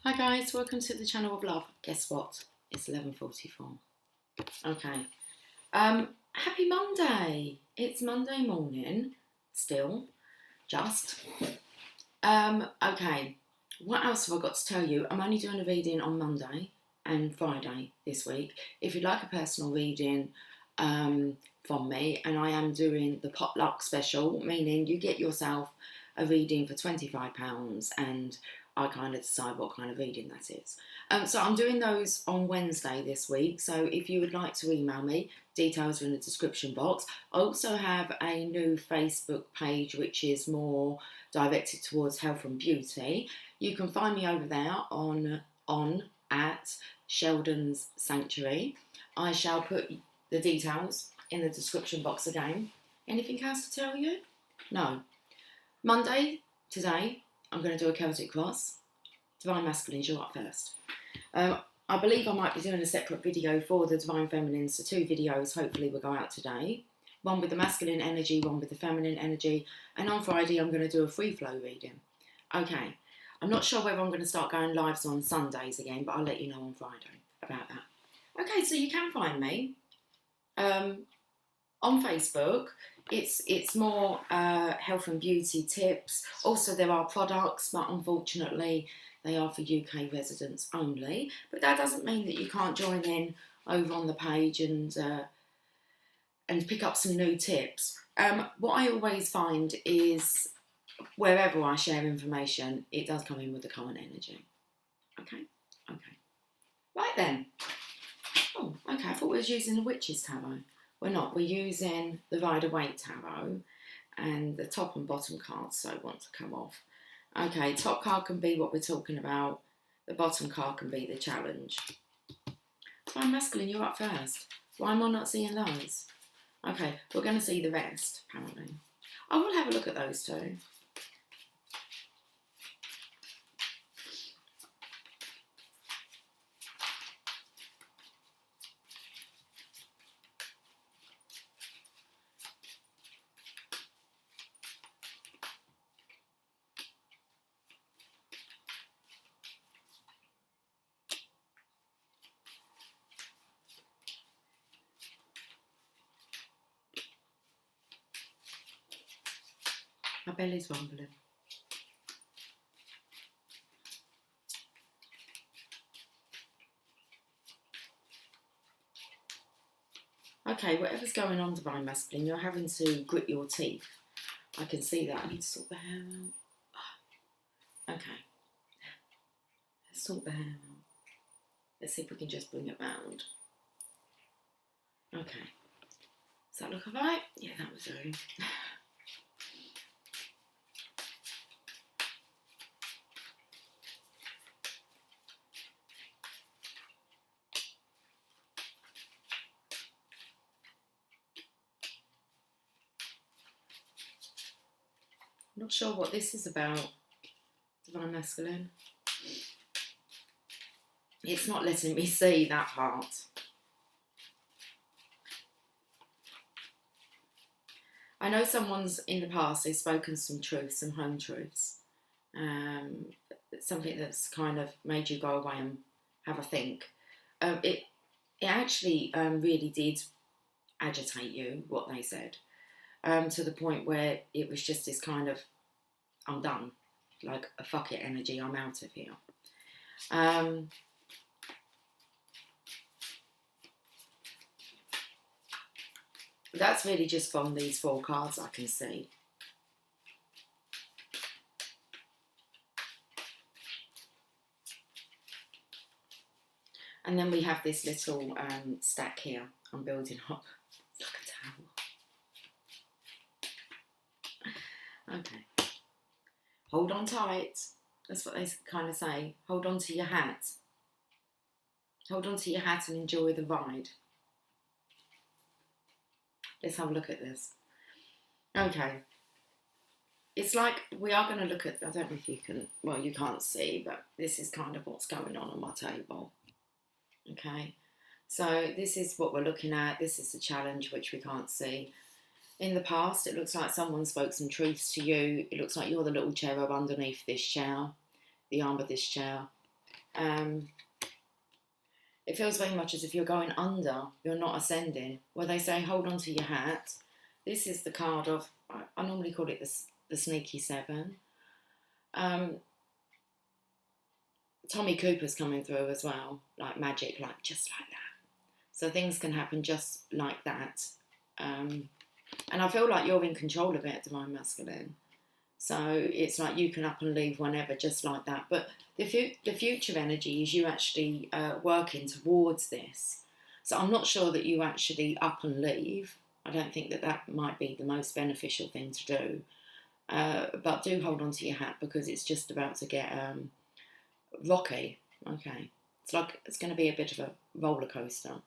Hi guys, welcome to the channel of love. Guess what? It's 11:44. Okay. Happy Monday. It's Monday morning still. Just. Okay. What else have I got to tell you? I'm only doing a reading on Monday and Friday this week. If you'd like a personal reading from me, and I am doing the potluck special, meaning you get yourself a reading for £25 and I kind of decide what kind of reading that is. So I'm doing those on Wednesday this week. So if you would like to email me, details are in the description box. I also have a new Facebook page which is more directed towards health and beauty. You can find me over there on at Sheldon's Sanctuary. I shall put the details in the description box again. Anything else to tell you? No. Monday, today, I'm going to do a Celtic cross. Divine Masculines, you're up first. I believe I might be doing a separate video for the Divine Feminines, so 2 videos hopefully will go out today. One with the masculine energy, one with the feminine energy. And on Friday, I'm going to do a free flow reading. Okay. I'm not sure whether I'm going to start going lives on Sundays again, but I'll let you know on Friday about that. Okay, so you can find me on Facebook. It's more health and beauty tips. Also, there are products, but unfortunately, they are for UK residents only. But that doesn't mean that you can't join in over on the page and pick up some new tips. What I always find is wherever I share information, it does come in with the current energy. Okay. Right then. Oh, okay. I thought we was using the Witch's Tarot. We're not. We're using the Rider-Waite Tarot, and the top and bottom cards so want to come off. Okay, top card can be what we're talking about. The bottom card can be the challenge. Divine Masculine, you're up first. Why am I not seeing those? Okay, we're going to see the rest, apparently. I will have a look at those two. My belly's rumbling. Okay, whatever's going on, Divine Masculine, you're having to grit your teeth. I can see that. I need to sort the hair out. Okay. Let's sort the hair out. Let's see if we can just bring it round. Okay. Does that look alright? Yeah, that was doing. Not sure what this is about, Divine Masculine. It's not letting me see that part. I know someone's in the past, they've spoken some truths, some home truths. Something that's kind of made you go away and have a think. It actually really did agitate you, what they said. To the point where it was just this kind of, I'm done, like a fuck it energy, I'm out of here. That's really just from these 4 cards I can see. And then we have this little stack here I'm building up. It's like a towel. Okay. Hold on tight. That's what they kind of say. Hold on to your hat. Hold on to your hat and enjoy the ride. Let's have a look at this. Okay. It's like we are going to look at, I don't know if you can, well, you can't see, but this is kind of what's going on my table. Okay. So this is what we're looking at. This is the challenge, which we can't see. In the past, it looks like someone spoke some truths to you. It looks like you're the little cherub underneath this chair, the arm of this chair. It feels very much as if you're going under, you're not ascending. Where they say, hold on to your hat. This is the card of, I normally call it the sneaky seven. Tommy Cooper's coming through as well, like magic, like just like that. So things can happen just like that. And I feel like you're in control of it, Divine Masculine. So it's like you can up and leave whenever, just like that. But the future energy is you actually working towards this. So I'm not sure that you actually up and leave. I don't think that might be the most beneficial thing to do. But do hold on to your hat because it's just about to get rocky. Okay. It's like it's going to be a bit of a roller coaster.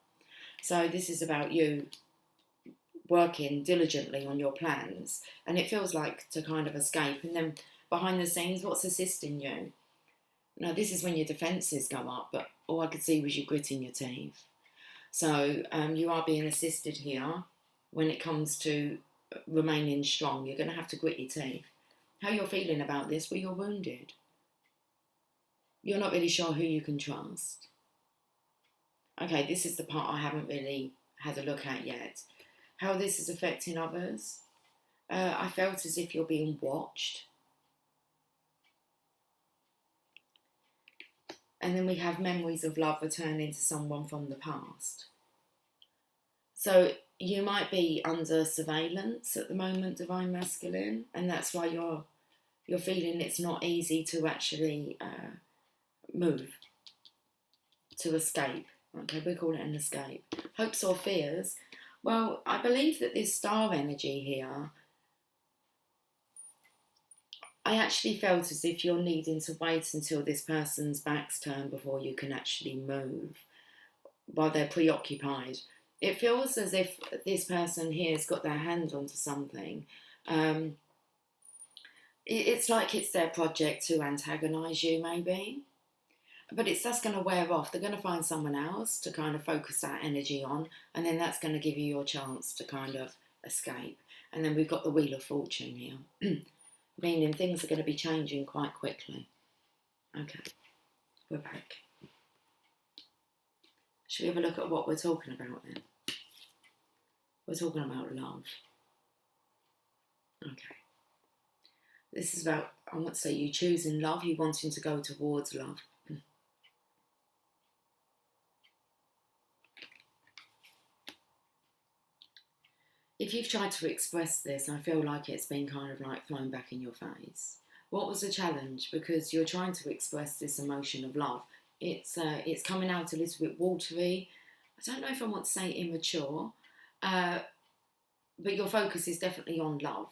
So this is about you working diligently on your plans, and it feels like to kind of escape. And then behind the scenes, what's assisting you? Now, this is when your defences go up, but all I could see was you gritting your teeth. So you are being assisted here when it comes to remaining strong. You're going to have to grit your teeth. How you're feeling about this? Well, you're wounded. You're not really sure who you can trust. Okay, this is the part I haven't really had a look at yet. How this is affecting others. I felt as if you're being watched. And then we have memories of love returning to someone from the past. So you might be under surveillance at the moment, Divine Masculine, and that's why you're feeling it's not easy to actually move, to escape. Okay, we call it an escape. Hopes or fears. Well, I believe that this star energy here, I actually felt as if you're needing to wait until this person's back's turned before you can actually move, while they're preoccupied. It feels as if this person here has got their hand onto something. It's like it's their project to antagonise you, maybe. But that's going to wear off. They're going to find someone else to kind of focus that energy on, and then that's going to give you your chance to kind of escape. And then we've got the Wheel of Fortune here, meaning things are going to be changing quite quickly. Okay, we're back. Should we have a look at what we're talking about then? We're talking about love. Okay. This is about, I want to say, you choosing love, you wanting to go towards love. If you've tried to express this, I feel like it's been kind of like thrown back in your face. What was the challenge? Because you're trying to express this emotion of love. It's coming out a little bit watery. I don't know if I want to say immature, but your focus is definitely on love.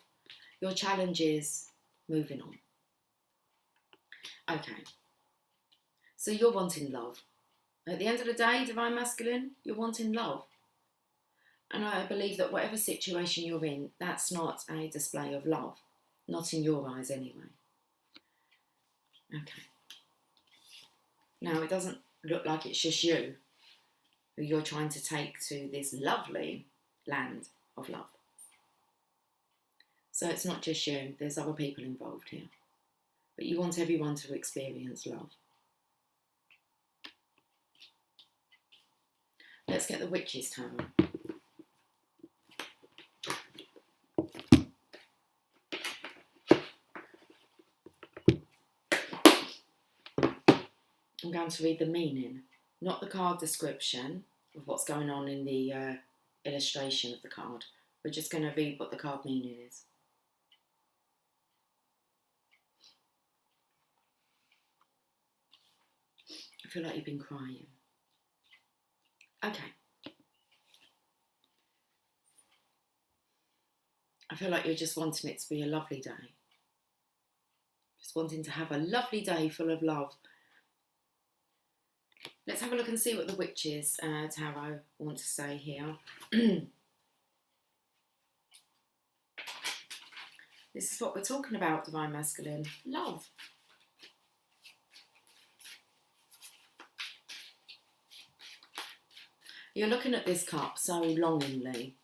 Your challenge is moving on. Okay. So you're wanting love. At the end of the day, Divine Masculine, you're wanting love. And I believe that whatever situation you're in, that's not a display of love. Not in your eyes anyway. Okay. Now, it doesn't look like it's just you who you're trying to take to this lovely land of love. So it's not just you, there's other people involved here. But you want everyone to experience love. Let's get the Witch's Tarot. I'm going to read the meaning, not the card description of what's going on in the illustration of the card. We're just going to read what the card meaning is. I feel like you've been crying. Okay. I feel like you're just wanting it to be a lovely day. Just wanting to have a lovely day full of love. Let's have a look and see what the Witch's Tarot want to say here. This is what we're talking about, Divine Masculine. Love. You're looking at this cup so longingly.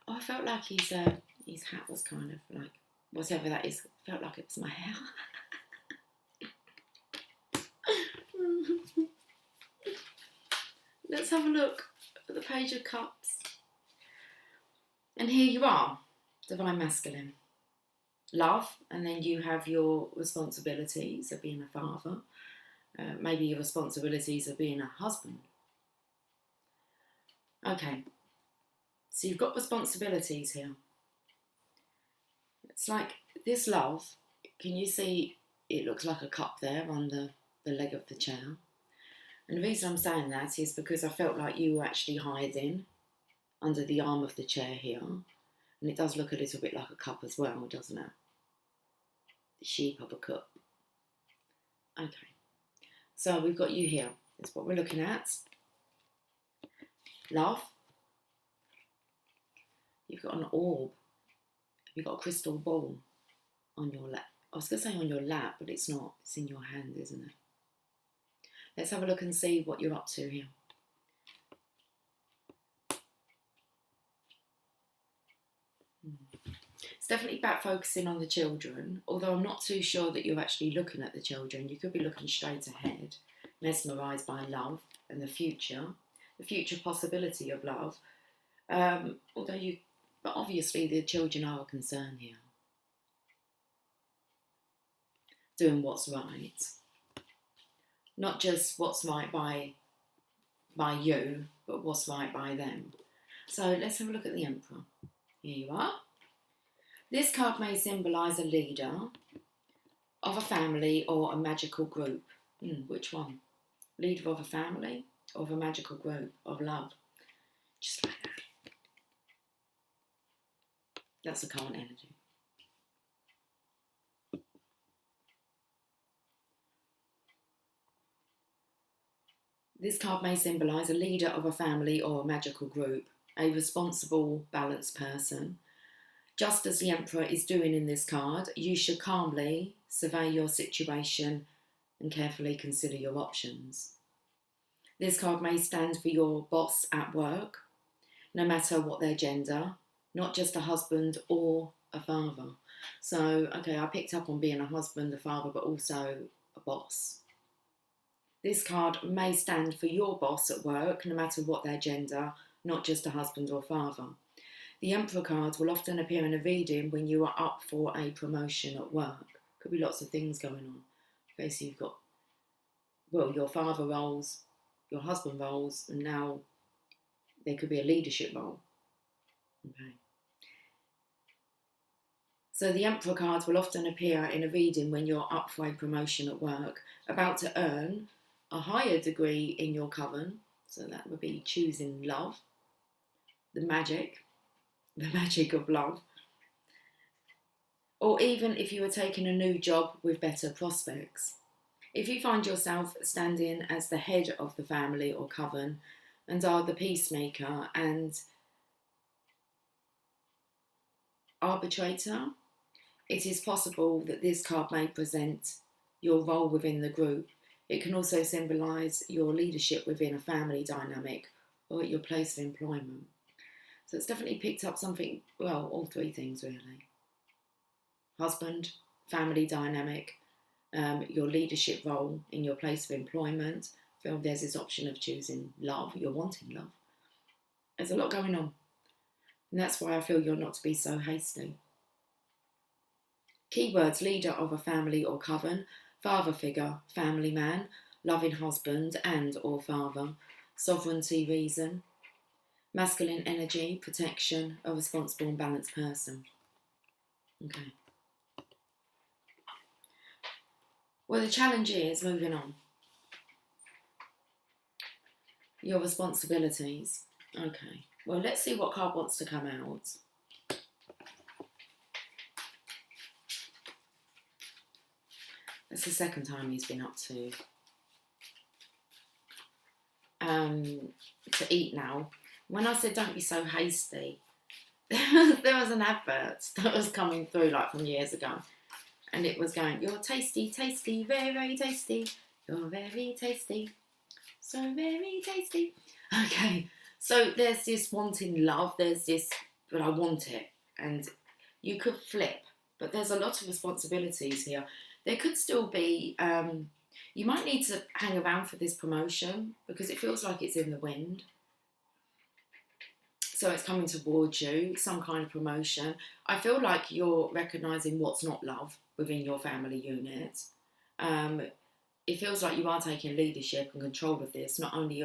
Oh, I felt like he's His hat was kind of like, whatever that is, felt like it was my hair. Let's have a look at the Page of Cups. And here you are, Divine Masculine. Love, and then you have your responsibilities of being a father, maybe your responsibilities of being a husband. Okay, so you've got responsibilities here. It's like this love, can you see it looks like a cup there on the leg of the chair? And the reason I'm saying that is because I felt like you were actually hiding under the arm of the chair here. And it does look a little bit like a cup as well, doesn't it? The shape of a cup. Okay. So we've got you here. That's what we're looking at. Love. You've got an orb. You've got a crystal ball on your lap. I was going to say on your lap, but it's not. It's in your hand, isn't it? Let's have a look and see what you're up to here. It's definitely back focusing on the children, although I'm not too sure that you're actually looking at the children. You could be looking straight ahead, mesmerised by love and the future possibility of love. But obviously the children are a concern here. Doing what's right. Not just what's right by you, but what's right by them. So let's have a look at the Emperor. Here you are. This card may symbolise a leader of a family or a magical group. Which one? Leader of a family or of a magical group of love? Just like that. That's the current energy. This card may symbolise a leader of a family or a magical group, a responsible, balanced person. Just as the Emperor is doing in this card, you should calmly survey your situation and carefully consider your options. This card may stand for your boss at work, no matter what their gender, not just a husband or a father. So, okay, I picked up on being a husband, a father, but also a boss. This card may stand for your boss at work, no matter what their gender, not just a husband or father. The Emperor card will often appear in a reading when you are up for a promotion at work. Could be lots of things going on. Okay, so you've got, your father roles, your husband roles, and now there could be a leadership role. Okay. So the Emperor card will often appear in a reading when you're up for a promotion at work, about to earn a higher degree in your coven. So that would be choosing love, the magic of love. Or even if you are taking a new job with better prospects. If you find yourself standing as the head of the family or coven and are the peacemaker and arbitrator, it is possible that this card may present your role within the group. It can also symbolise your leadership within a family dynamic or at your place of employment. So it's definitely picked up something, all three things really. Husband, family dynamic, your leadership role in your place of employment. I feel there's this option of choosing love, you're wanting love. There's a lot going on. And that's why I feel you're not to be so hasty. Keywords: leader of a family or coven, father figure, family man, loving husband and or father, sovereignty, reason, masculine energy, protection, a responsible and balanced person. Okay. Well, the challenge is, moving on, your responsibilities. Okay. Well, let's see what card wants to come out. That's the second time he's been up to eat now. When I said don't be so hasty, there was an advert that was coming through like from years ago, and it was going, "You're tasty, tasty, very, very tasty. You're very tasty, so very tasty." Okay, so there's this wanting love. There's this, but I want it, and You could flip, but there's a lot of responsibilities here. There could still be, you might need to hang around for this promotion because it feels like it's in the wind. So it's coming towards you, some kind of promotion. I feel like you're recognising what's not love within your family unit. It feels like you are taking leadership and control of this, not only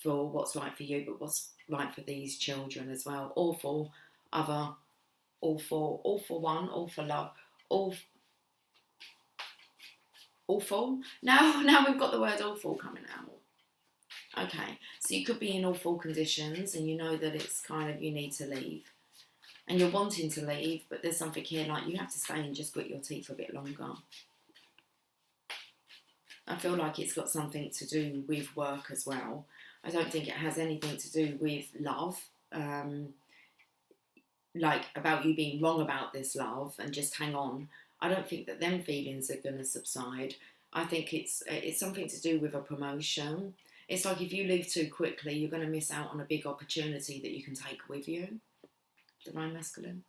for what's right for you, but what's right for these children as well. All for other, all for one, all for love, all awful. Now we've got the word awful coming out. Okay, so you could be in awful conditions and you know that it's kind of, you need to leave. And you're wanting to leave, but there's something here like you have to stay and just grit your teeth a bit longer. I feel like it's got something to do with work as well. I don't think it has anything to do with love. Like about you being wrong about this love and just hang on. I don't think that them feelings are going to subside. I think it's something to do with a promotion. It's like if you leave too quickly, you're going to miss out on a big opportunity that you can take with you. Divine Masculine.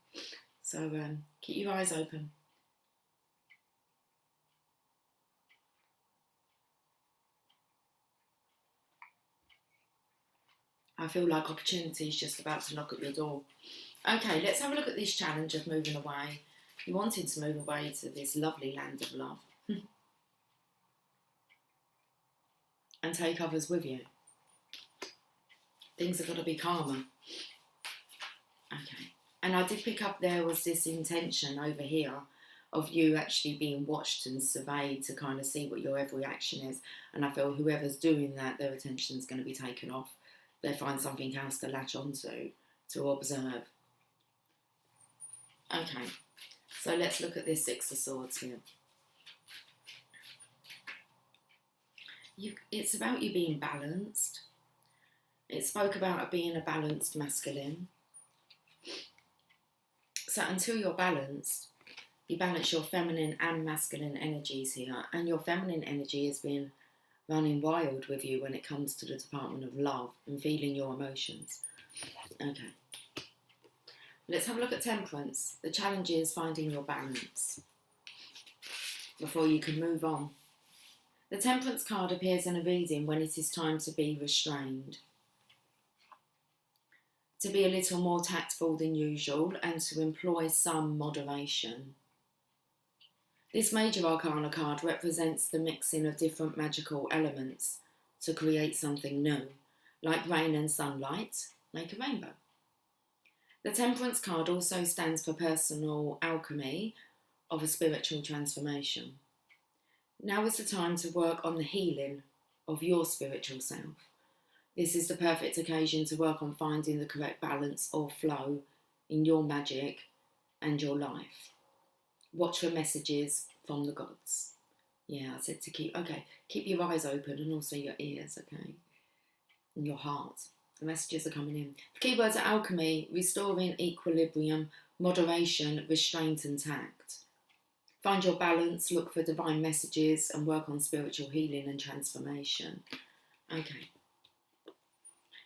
So keep your eyes open. I feel like opportunity is just about to knock at your door. Okay, let's have a look at this challenge of moving away. You wanted to move away to this lovely land of love and take others with you. Things have got to be calmer. Okay. And I did pick up there was this intention over here of you actually being watched and surveyed to kind of see what your every action is. And I feel whoever's doing that, their attention is going to be taken off. They find something else to latch onto, to observe. Okay, so let's look at this Six of Swords here. It's about you being balanced. It spoke about being a balanced masculine. So until you're balanced, you balance your feminine and masculine energies here. And your feminine energy has been running wild with you when it comes to the department of love and feeling your emotions. Okay. Let's have a look at Temperance. The challenge is finding your balance before you can move on. The Temperance card appears in a reading when it is time to be restrained, to be a little more tactful than usual and to employ some moderation. This Major Arcana card represents the mixing of different magical elements to create something new, like rain and sunlight, make a rainbow. The Temperance card also stands for personal alchemy of a spiritual transformation. Now is the time to work on the healing of your spiritual self. This is the perfect occasion to work on finding the correct balance or flow in your magic and your life. Watch for messages from the gods. Yeah, I said to keep your eyes open and also your ears, okay? And your heart. The messages are coming in. The keywords are alchemy, restoring equilibrium, moderation, restraint and tact. Find your balance, look for divine messages and work on spiritual healing and transformation. Okay.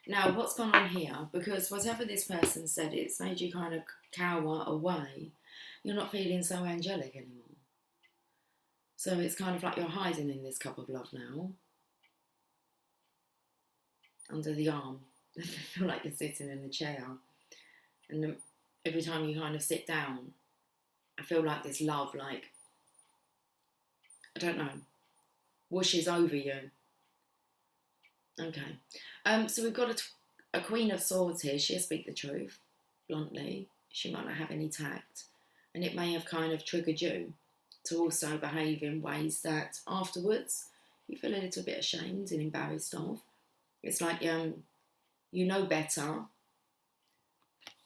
Now, what's gone on here? Because whatever this person said, it's made you kind of cower away. You're not feeling so angelic anymore. So it's kind of like you're hiding in this cup of love now. Under the arm. I feel like you're sitting in a chair. And every time you kind of sit down, I feel like this love, like, I don't know, whooshes over you. Okay. So we've got a Queen of Swords here. She'll speak the truth, bluntly. She might not have any tact. And it may have kind of triggered you to also behave in ways that afterwards you feel a little bit ashamed and embarrassed of. It's like you know better.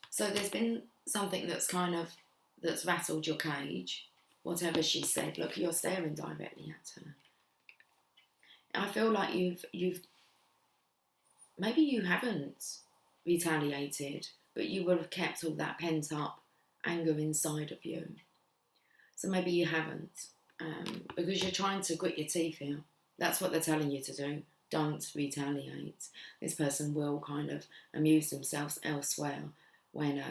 So there's been something that's rattled your cage. Whatever she said, look, you're staring directly at her. I feel like maybe you haven't retaliated, but you would have kept all that pent up anger inside of you. So maybe you haven't, because you're trying to grit your teeth here. That's what they're telling you to do. Don't retaliate. This person will kind of amuse themselves elsewhere when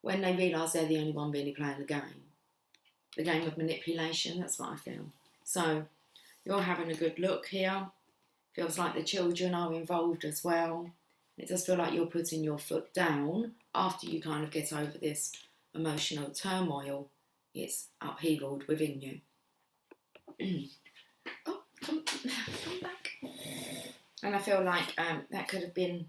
when they realise they're the only one really playing the game of manipulation. That's what I feel. So you're having a good look here. Feels like the children are involved as well. It does feel like you're putting your foot down after you kind of get over this emotional turmoil. It's upheavaled within you. Oh, come back. And I feel like that could have been,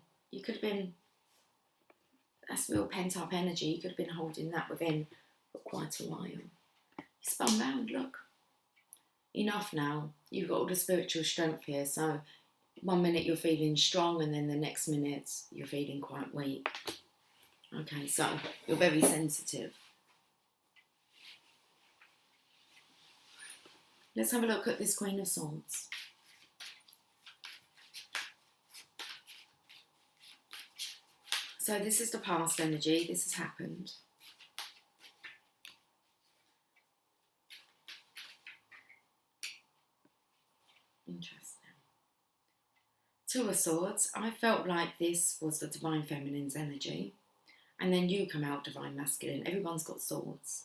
that's real pent up energy. You could have been holding that within for quite a while. You spun round, look. Enough now. You've got all the spiritual strength here. So one minute you're feeling strong and then the next minute you're feeling quite weak. Okay, so you're very sensitive. Let's have a look at this Queen of Swords. So this is the past energy. This has happened. Interesting. Two of Swords. I felt like this was the Divine Feminine's energy. And then you come out Divine Masculine. Everyone's got swords.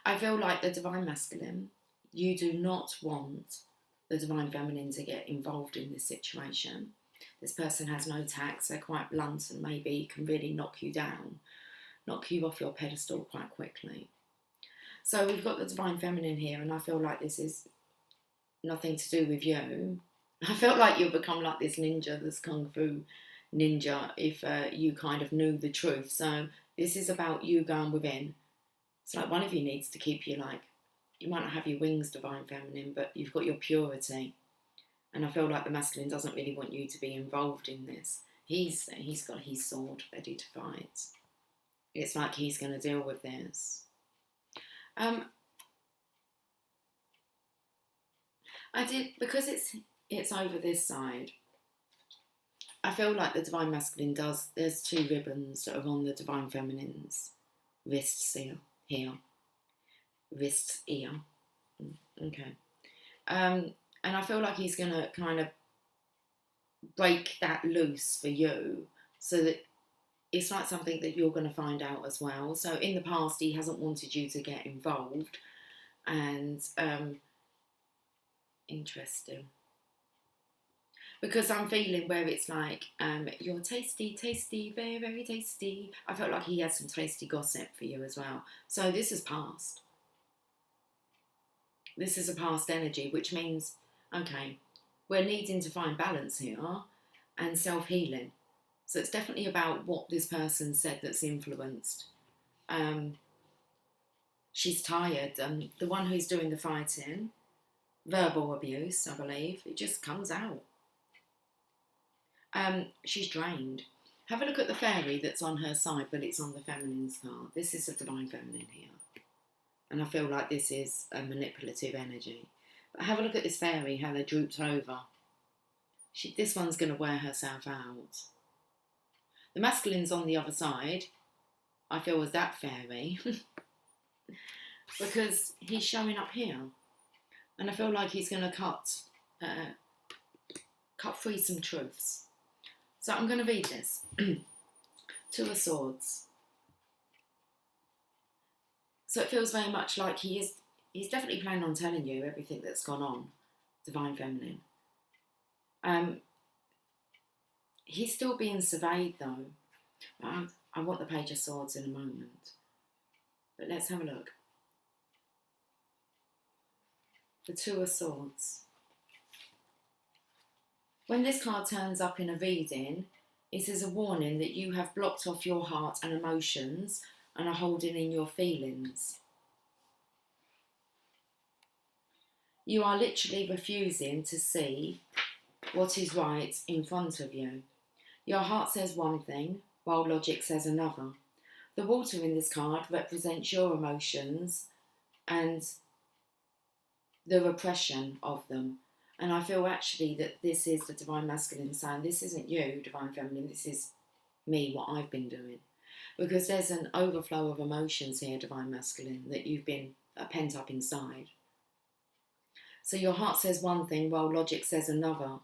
I feel like the Divine Masculine, you do not want the Divine Feminine to get involved in this situation. This person has no tact. They're quite blunt and maybe can really knock you down, knock you off your pedestal quite quickly. So we've got the Divine Feminine here, and I feel like this is nothing to do with you. I felt like you'll become like this ninja, this kung fu ninja, if you kind of knew the truth. So this is about you going within. It's like one of you needs to keep you like, you might not have your wings, Divine Feminine, but you've got your purity. And I feel like the masculine doesn't really want you to be involved in this. He's got his sword ready to fight. It's like he's going to deal with this. I did, because it's over this side, I feel like the Divine Masculine does, there's two ribbons that are on the Divine Feminine's wrists here. Wrists here. Okay. And I feel like he's going to kind of break that loose for you so that it's like something that you're going to find out as well. So in the past, he hasn't wanted you to get involved. And interesting. Because I'm feeling where it's like, you're tasty, tasty, very, very tasty. I felt like he had some tasty gossip for you as well. So this is past. This is a past energy, which means, okay, we're needing to find balance here and self-healing. So it's definitely about what this person said that's influenced. She's tired. The one who's doing the fighting, verbal abuse, I believe, it just comes out. She's drained. Have a look at the fairy that's on her side, but it's on the feminine's card. This is a Divine Feminine here. And I feel like this is a manipulative energy. But have a look at this fairy, how they're drooped over. This one's going to wear herself out. The masculine's on the other side. I feel as that fairy. Because he's showing up here. And I feel like he's going to cut free some truths. So I'm going to read this. Two of Swords. So it feels very much like he's definitely planning on telling you everything that's gone on, Divine Feminine. He's still being surveyed though. I want the Page of Swords in a moment. But let's have a look. The Two of Swords. When this card turns up in a reading, it is a warning that you have blocked off your heart and emotions and are holding in your feelings. You are literally refusing to see what is right in front of you. Your heart says one thing, while logic says another. The water in this card represents your emotions and the repression of them. And I feel actually that this is the Divine Masculine saying, this isn't you, Divine Feminine, this is me, what I've been doing. Because there's an overflow of emotions here, Divine Masculine, that you've been pent up inside. So your heart says one thing while logic says another.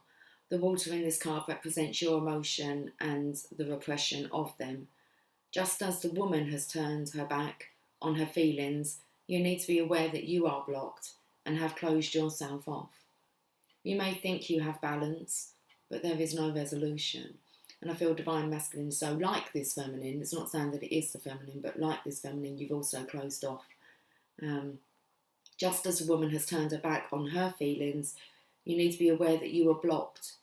The water in this card represents your emotion and the repression of them. Just as the woman has turned her back on her feelings, you need to be aware that you are blocked and have closed yourself off. You may think you have balance, but there is no resolution. And I feel divine masculine, so like this feminine, it's not saying that it is the feminine, but like this feminine, you've also closed off. Just as a woman has turned her back on her feelings, you need to be aware that you are blocked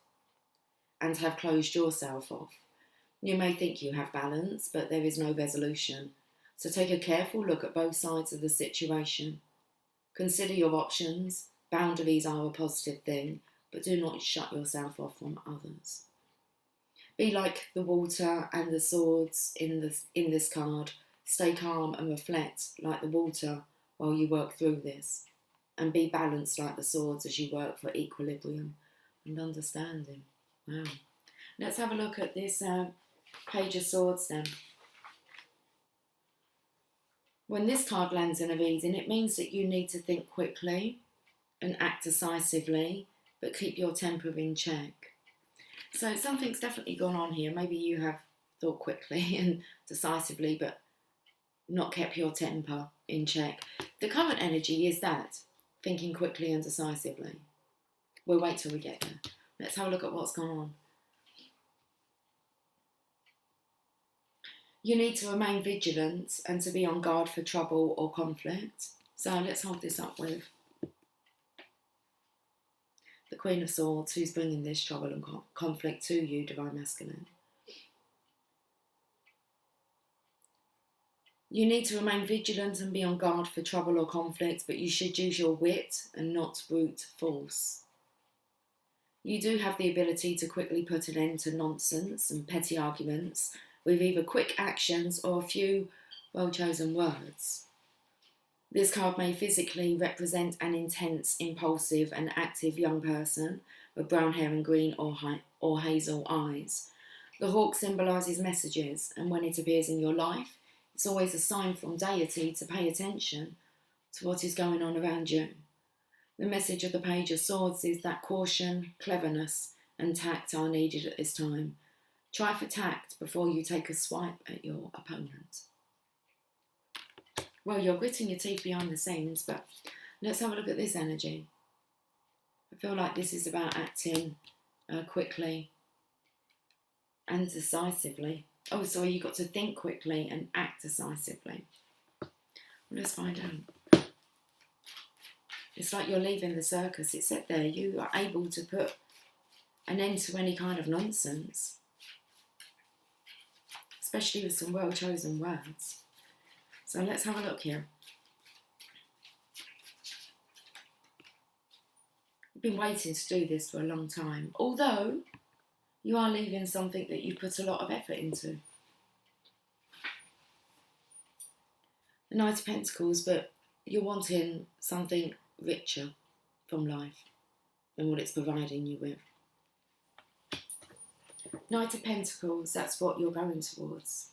and have closed yourself off. You may think you have balance, but there is no resolution. So take a careful look at both sides of the situation. Consider your options. Boundaries are a positive thing, but do not shut yourself off from others. Be like the water and the swords in this card. Stay calm and reflect like the water while you work through this. And be balanced like the swords as you work for equilibrium and understanding. Wow. Let's have a look at this Page of Swords then. When this card lands in a reading, it means that you need to think quickly and act decisively, but keep your temper in check. So something's definitely gone on here. Maybe you have thought quickly and decisively, but not kept your temper in check. The current energy is that, thinking quickly and decisively. We'll wait till we get there. Let's have a look at what's gone on. You need to remain vigilant and to be on guard for trouble or conflict. So let's hold this up with the Queen of Swords, who's bringing this trouble and conflict to you, Divine Masculine. You need to remain vigilant and be on guard for trouble or conflict, but you should use your wit and not brute force. You do have the ability to quickly put an end to nonsense and petty arguments with either quick actions or a few well-chosen words. This card may physically represent an intense, impulsive and active young person with brown hair and green or hazel eyes. The hawk symbolises messages, and when it appears in your life, it's always a sign from deity to pay attention to what is going on around you. The message of the Page of Swords is that caution, cleverness and tact are needed at this time. Try for tact before you take a swipe at your opponent. Well, you're gritting your teeth behind the scenes, but let's have a look at this energy. I feel like this is about acting quickly and decisively. Oh, sorry, you've got to think quickly and act decisively. Well, let's find out. It's like you're leaving the circus. It said there, you are able to put an end to any kind of nonsense, especially with some well-chosen words. So let's have a look here. You've been waiting to do this for a long time, although you are leaving something that you put a lot of effort into. The Knight of Pentacles, but you're wanting something richer from life than what it's providing you with. Knight of Pentacles, that's what you're going towards.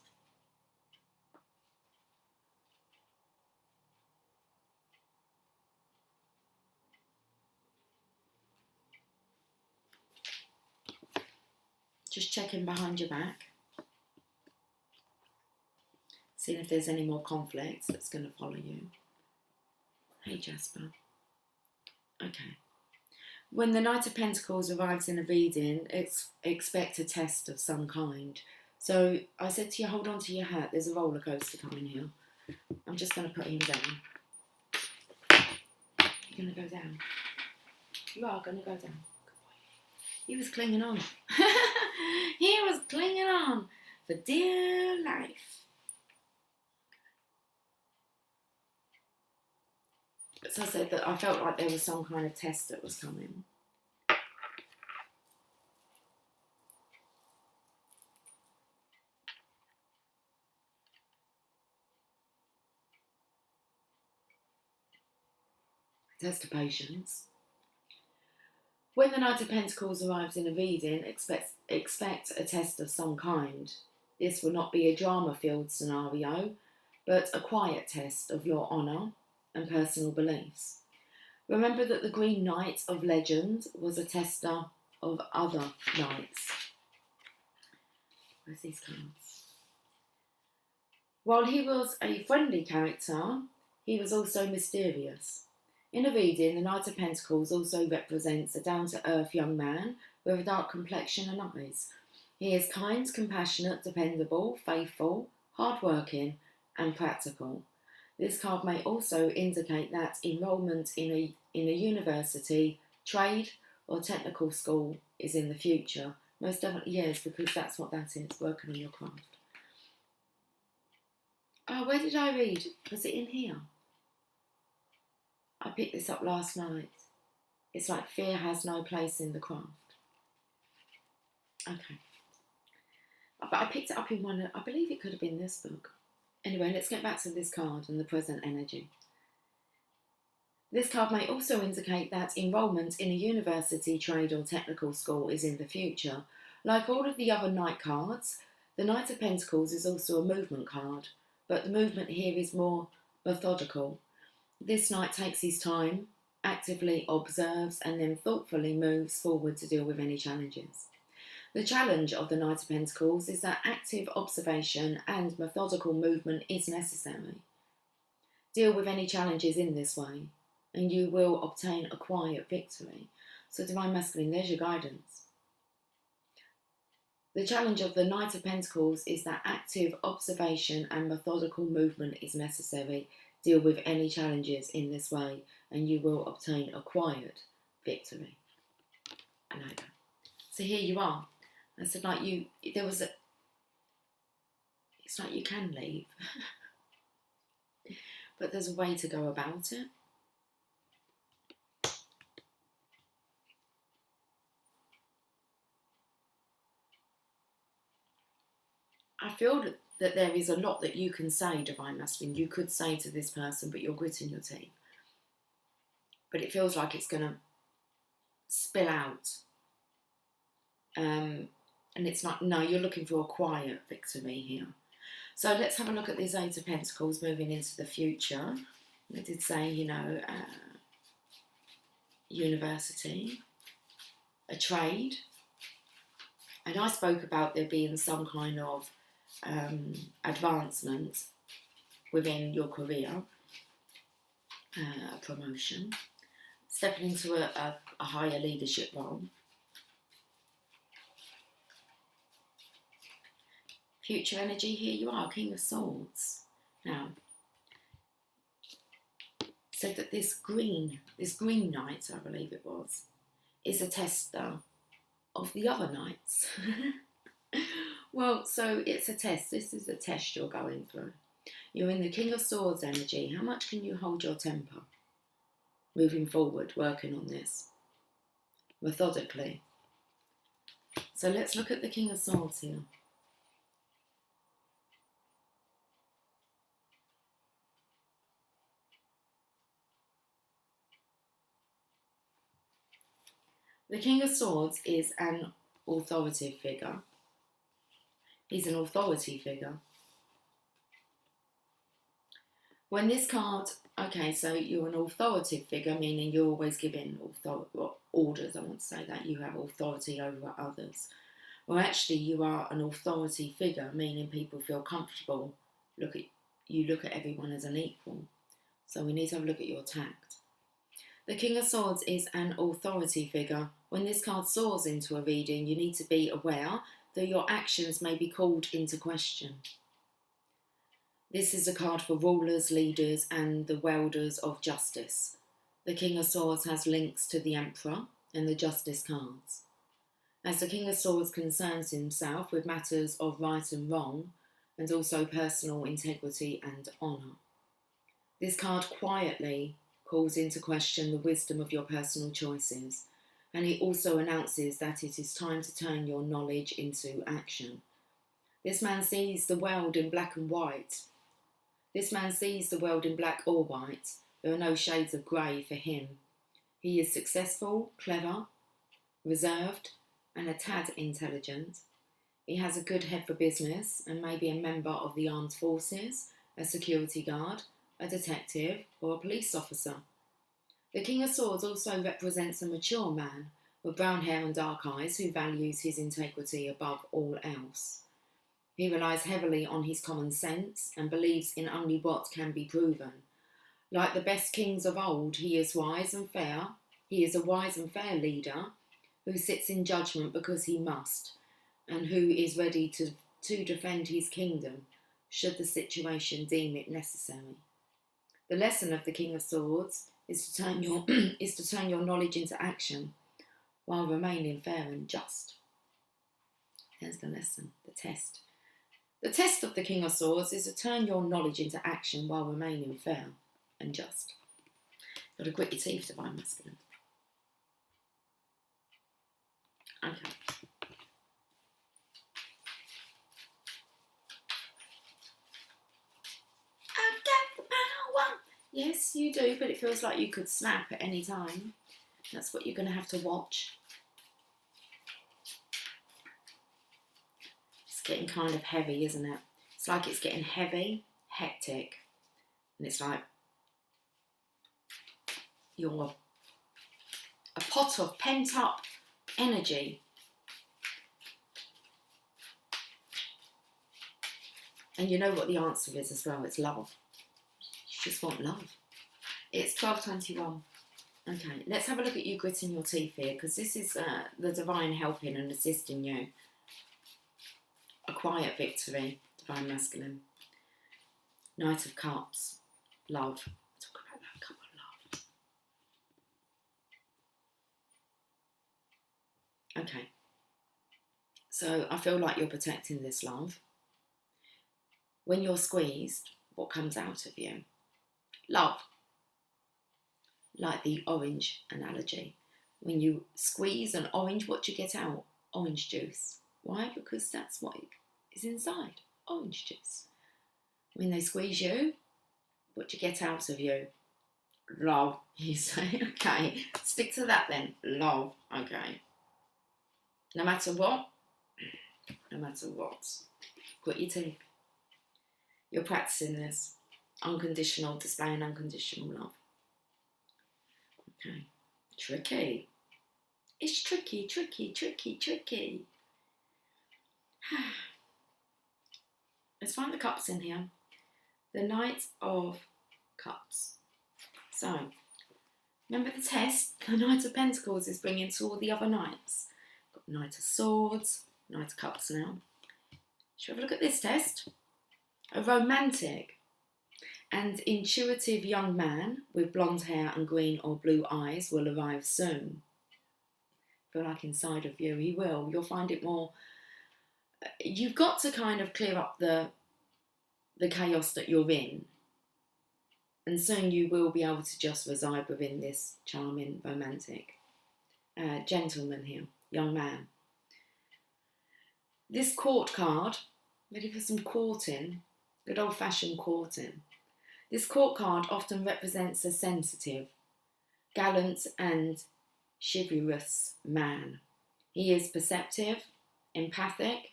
Just checking behind your back. Seeing if there's any more conflict that's going to follow you. Hey Jasper. Okay. When the Knight of Pentacles arrives in a reading, expect a test of some kind. So I said to you, hold on to your hat. There's a roller coaster coming here. I'm just going to put him down. You're going to go down. You are going to go down. He was clinging on. He was clinging on for dear life. So I said that I felt like there was some kind of test that was coming. Test of patience. When the Knight of Pentacles arrives in a reading, expect a test of some kind. This will not be a drama-filled scenario, but a quiet test of your honour and personal beliefs. Remember that the Green Knight of Legend was a tester of other knights. Where's these cards? While he was a friendly character, he was also mysterious. In a reading, the Knight of Pentacles also represents a down-to-earth young man with a dark complexion and eyes. He is kind, compassionate, dependable, faithful, hard-working, and practical. This card may also indicate that enrolment in a university, trade, or technical school is in the future. Most definitely yes, because that's what that is, working on your craft. Oh, where did I read? Was it in here? I picked this up last night. It's like fear has no place in the craft. Okay. But I picked it up in one, I believe it could have been this book. Anyway, let's get back to this card and the present energy. This card may also indicate that enrolment in a university, trade or technical school is in the future. Like all of the other Knight cards, the Knight of Pentacles is also a movement card, but the movement here is more methodical. This Knight takes his time, actively observes and then thoughtfully moves forward to deal with any challenges. The challenge of the Knight of Pentacles is that active observation and methodical movement is necessary. Deal with any challenges in this way, and you will obtain a quiet victory. So Divine Masculine, there's your guidance. The challenge of the Knight of Pentacles is that active observation and methodical movement is necessary. Deal with any challenges in this way, and you will obtain a quiet victory. I know that. So here you are. I said, like you, there was a. It's like you can leave, but there's a way to go about it. I feel that there is a lot that you can say, Divine Masculine. You could say to this person, but you're gritting your teeth. But it feels like it's going to spill out. And it's like, no, you're looking for a quiet victory here. So let's have a look at this Eight of Pentacles moving into the future. I did say, university, a trade. And I spoke about there being some kind of advancement within your career, a promotion, stepping into a higher leadership role. Future energy, here you are, King of Swords. Now, said that this green knight, I believe it was, is a tester of the other knights. Well, so it's a test. This is a test you're going through. You're in the King of Swords energy. How much can you hold your temper? Moving forward, working on this. Methodically. So let's look at the King of Swords here. The King of Swords is an authoritative figure. He's an authority figure. When this card, okay, so you're an authoritative figure, meaning you're always giving orders, I want to say that, you have authority over others. Well, actually, you are an authority figure, meaning people feel comfortable. You look at everyone as an equal. So we need to have a look at your tact. The King of Swords is an authority figure. When this card soars into a reading, you need to be aware that your actions may be called into question. This is a card for rulers, leaders, and the wielders of justice. The King of Swords has links to the Emperor and the Justice cards. As the King of Swords concerns himself with matters of right and wrong, and also personal integrity and honour. This card quietly calls into question the wisdom of your personal choices, and he also announces that it is time to turn your knowledge into action. This man sees the world in black and white. This man sees the world in black or white. There are no shades of grey for him. He is successful, clever, reserved, and a tad intelligent. He has a good head for business and may be a member of the armed forces, a security guard, a detective, or a police officer. The King of Swords also represents a mature man with brown hair and dark eyes, who values his integrity above all else. He relies heavily on his common sense and believes in only what can be proven. Like the best kings of old, he is wise and fair. He is a wise and fair leader who sits in judgment because he must, and who is ready to defend his kingdom should the situation deem it necessary. The lesson of the King of Swords is to turn your knowledge into action while remaining fair and just. There's the lesson, the test. The test of the King of Swords is to turn your knowledge into action while remaining fair and just. Got to grit your teeth, Divine Masculine. Okay. I got the power. Yes, you do, but it feels like you could snap at any time. That's what you're going to have to watch. It's getting kind of heavy, isn't it? It's like it's getting heavy, hectic, and it's like you're a pot of pent-up energy. And you know what the answer is as well, it's love. You just want love. It's 12:21. Okay, let's have a look at you gritting your teeth here, because this is the divine helping and assisting you. A quiet victory, Divine Masculine. Knight of Cups, love. Talk about that cup of love. Okay. So I feel like you're protecting this love. When you're squeezed, what comes out of you? Love. Like the orange analogy. When you squeeze an orange, what do you get out? Orange juice. Why? Because that's what is inside. Orange juice. When they squeeze you, what do you get out of you? Love, you say. Okay, stick to that then. Love, okay. No matter what, grit your teeth. You're practicing this. Unconditional, displaying unconditional love. Okay. Tricky. It's tricky. Let's find the cups in here. The Knight of Cups. So, remember the test? The Knight of Pentacles is bringing to all the other knights. Got Knight of Swords, Knight of Cups now. Shall we have a look at this test? A romantic and intuitive young man with blonde hair and green or blue eyes will arrive soon. I feel like inside of you, he will. You'll find it more. You've got to kind of clear up the chaos that you're in. And soon you will be able to just reside within this charming, romantic gentleman here, young man. This court card, ready for some courting, good old-fashioned courting. This court card often represents a sensitive, gallant and chivalrous man. He is perceptive, empathic,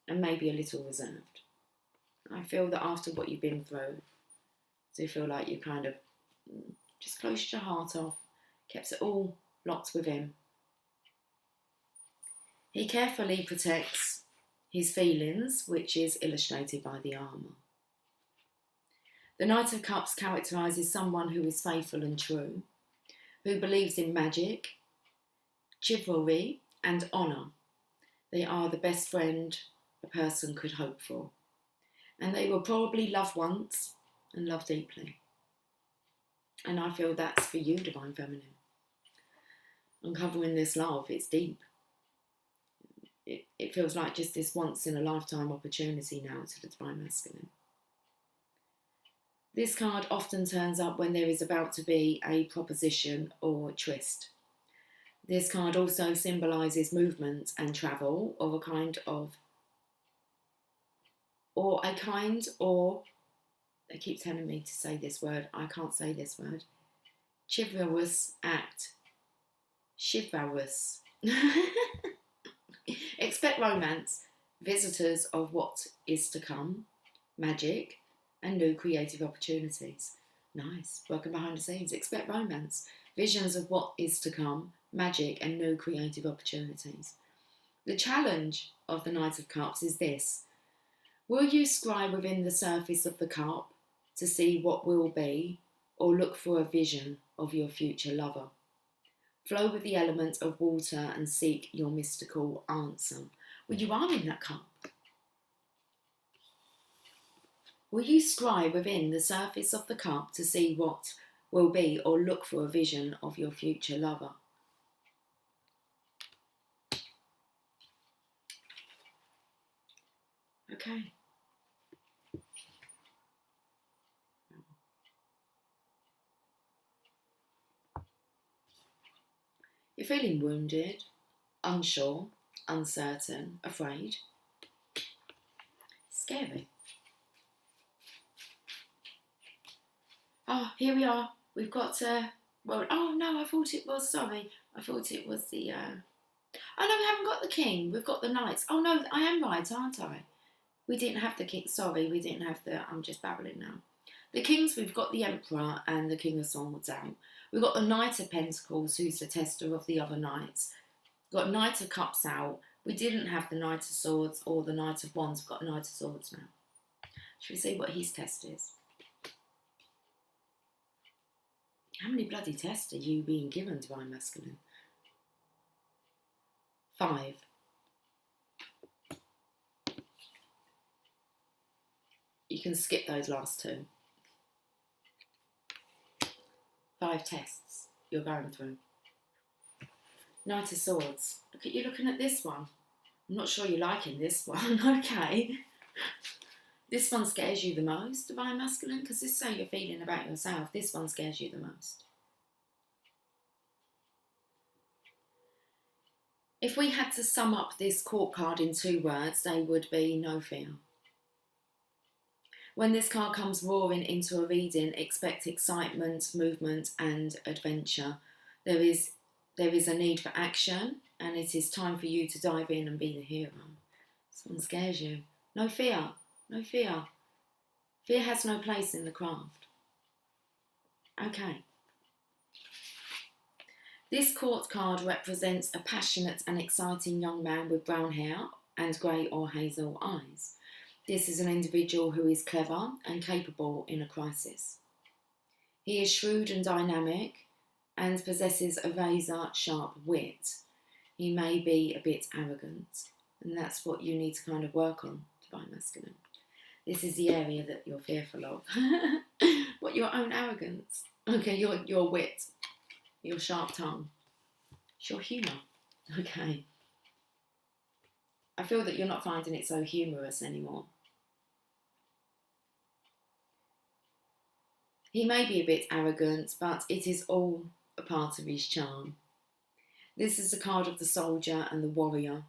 and maybe a little reserved. I feel that after what you've been through, I do feel like you kind of just closed your heart off, kept it all locked within. He carefully protects his feelings, which is illustrated by the armour. The Knight of Cups characterises someone who is faithful and true, who believes in magic, chivalry and honour. They are the best friend a person could hope for. And they will probably love once and love deeply. And I feel that's for you, Divine Feminine. Uncovering this love, it's deep. It feels like just this once in a lifetime opportunity now to the Divine Masculine. This card often turns up when there is about to be a proposition or tryst. This card also symbolises movement and travel, or they keep telling me to say this word, I can't say this word, chivalrous act. Chivalrous. Expect romance, visitors of what is to come, magic, and new creative opportunities. Nice. Working behind the scenes. Expect romance. visions of what is to come, magic and new creative opportunities. The challenge of the Knight of Cups is this. Will you scry within the surface of the cup to see what will be, or look for a vision of your future lover? Flow with the element of water and seek your mystical answer. Well, you are in that cup. Will you scry within the surface of the cup to see what will be, or look for a vision of your future lover? Okay. You're feeling wounded, unsure, uncertain, afraid. Scary. Oh, here we are. We've got well, oh no, I thought it was, sorry. I thought it was the, oh no, we haven't got the king. We've got the knights. Oh no, I am right, aren't I? We didn't have the king. Sorry, we didn't have the, I'm just babbling now. The kings, we've got the emperor and the king of swords out. We've got the knight of pentacles, who's the tester of the other knights. We've got knight of cups out. We didn't have the knight of swords or the knight of wands. We've got knight of swords now. Should we see what his test is? How many bloody tests are you being given, Divine Masculine? 5. You can skip those last 2. 5 tests you're going through. Knight of Swords. Look at you looking at this one. I'm not sure you're liking this one. Okay. This one scares you the most, Divine Masculine, because this is how you're feeling about yourself. This one scares you the most. If we had to sum up this court card in 2 words, they would be no fear. When this card comes roaring into a reading, expect excitement, movement and adventure. There is a need for action, and it is time for you to dive in and be the hero. Someone scares you. No fear. No fear. Fear has no place in the craft. Okay. This court card represents a passionate and exciting young man with brown hair and grey or hazel eyes. This is an individual who is clever and capable in a crisis. He is shrewd and dynamic and possesses a razor-sharp wit. He may be a bit arrogant, and that's what you need to kind of work on, Divine Masculine. This is the area that you're fearful of. What, your own arrogance? Okay, your wit, your sharp tongue, it's your humour. Okay. I feel that you're not finding it so humorous anymore. He may be a bit arrogant, but it is all a part of his charm. This is the card of the soldier and the warrior.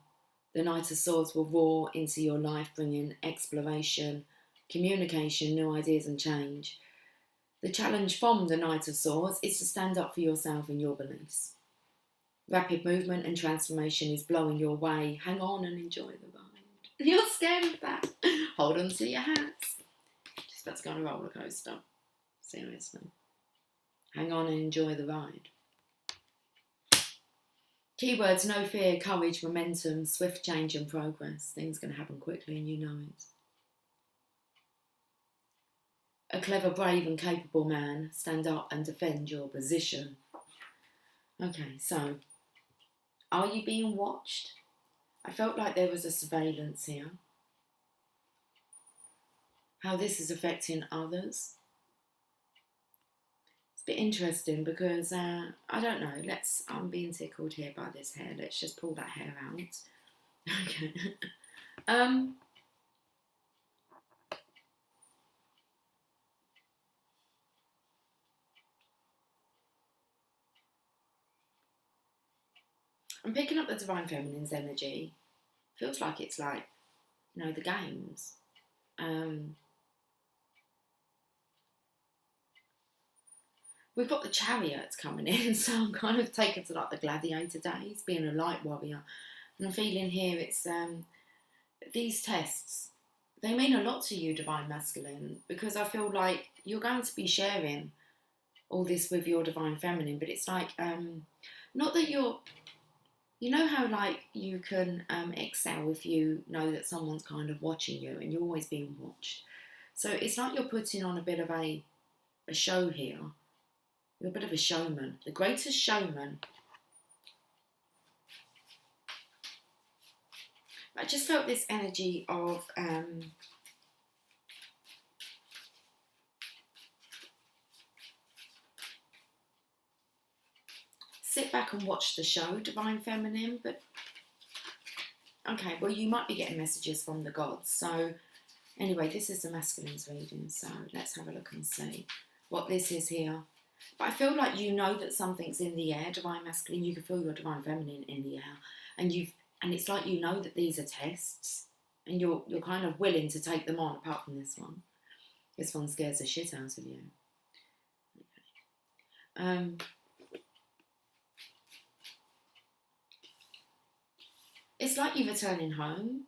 The Knight of Swords will roar into your life, bringing exploration, communication, new ideas and change. The challenge from the Knight of Swords is to stand up for yourself and your beliefs. Rapid movement and transformation is blowing your way. Hang on and enjoy the ride. You're scared of that. Hold on to your hats. Just about to go on a roller coaster. Seriously. Hang on and enjoy the ride. Keywords: no fear, courage, momentum, swift change and progress. Things are going to happen quickly and you know it. A clever, brave and capable man. Stand up and defend your position. Okay, so, are you being watched? I felt like there was a surveillance here. How this is affecting others. It's a bit interesting because, I don't know, I'm being tickled here by this hair. Let's just pull that hair out. Okay. I'm picking up the Divine Feminine's energy. Feels like it's like, you know, the games. We've got the Chariots coming in, so I'm kind of taken to like the gladiator days, being a light warrior. And I'm feeling here it's these tests, they mean a lot to you, Divine Masculine, because I feel like you're going to be sharing all this with your divine feminine, but it's like, not that you're, you know how like you can excel if you know that someone's kind of watching you and you're always being watched. So it's like you're putting on a bit of a show here. You're a bit of a showman, the greatest showman. I just felt this energy of sit back and watch the show, Divine Feminine. But okay, well, you might be getting messages from the gods. So anyway, this is the masculine's reading. So let's have a look and see what this is here. But I feel like you know that something's in the air, divine masculine. You can feel your divine feminine in the air, and it's like you know that these are tests, and you're kind of willing to take them on. Apart from this one, this one scares the shit out of you. Okay. It's like you're returning home.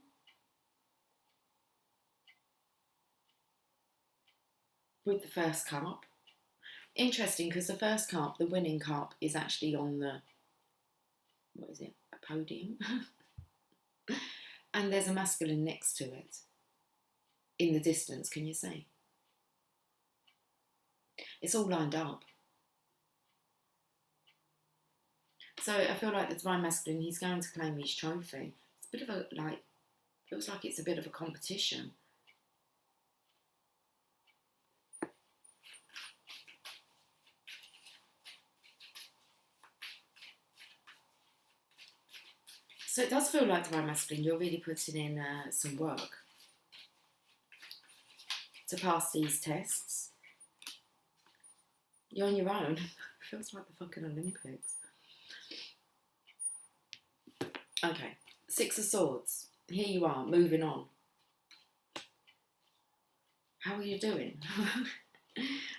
With the first cup. Interesting, because the first cup, the winning cup, is actually on the, what is it, a podium? And there's a masculine next to it. In the distance, can you see? It's all lined up. So I feel like the divine masculine, he's going to claim his trophy. It's a bit of a, like, feels like it's a bit of a competition. So it does feel like divine masculine, you're really putting in some work to pass these tests. You're on your own. Feels like the fucking Olympics. Okay, Six of Swords. Here you are, moving on. How are you doing?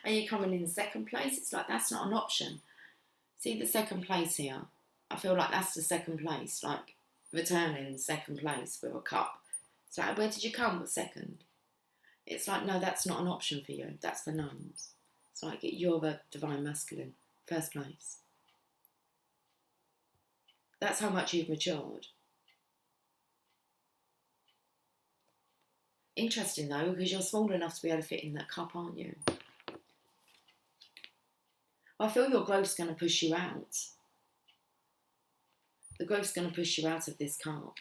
Are you coming in second place? It's like that's not an option. See the second place here? I feel like that's the second place, like returning second place with a cup. It's like, where did you come with second? It's like, no, that's not an option for you. That's the nuns. It's like you're the divine masculine, first place. That's how much you've matured. Interesting though, because you're small enough to be able to fit in that cup, aren't you? I feel your growth's going to push you out. The growth's going to push you out of this cup.